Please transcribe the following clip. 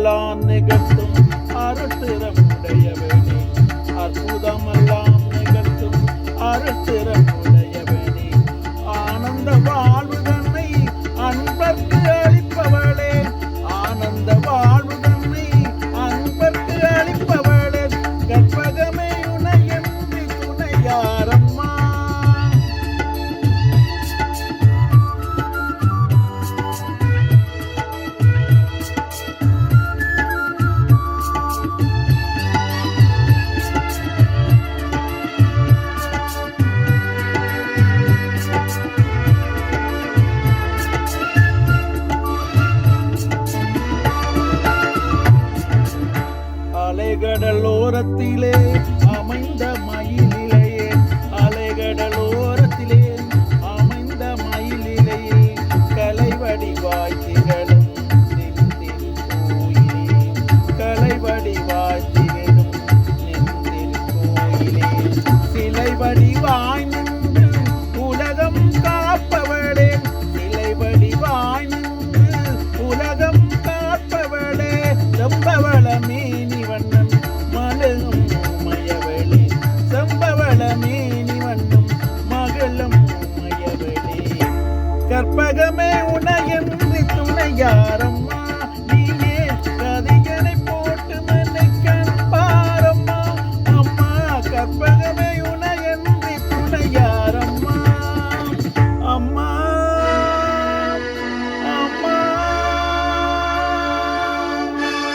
அற்புதமெல்லாம் நிகழ்த்தும் அருட்திறமுடையவனே, அற்புதமெல்லாம் நிகழ்த்தும் அருட்திறமுடையவனே, ஆனந்த வாழ்வு தன்னை அன்பர்க்கு அளிப்பவளே, ஆனந்த வாழ்வு தன்னை அன்பர்க்கு அளிப்பவளே, கற்பகமே உனையன்றி துணையாரம்மா. அலைகடலோரத்திலே அமைந்த மயிலிலையே, அலைகடலோரத்திலே அமைந்த மயிலிலையே, கலைவடிவாய் திகழும் நெந்தில் கோயிலே, கலைவடிவாய் திகழும் நெந்தில் கோயிலே, சிலை வடிவாய் நின்று உலகம் காப்பவளே, சிலை வடிவாய் நின்று உலகம் காப்பவளே, செம்பவள மேனி வண்ணம் மலரும் மயவளே, செம்பவள மேனி வண்ணம் மகளும் மயவளே, கற்பகமே உனையன்றி துணையாரம்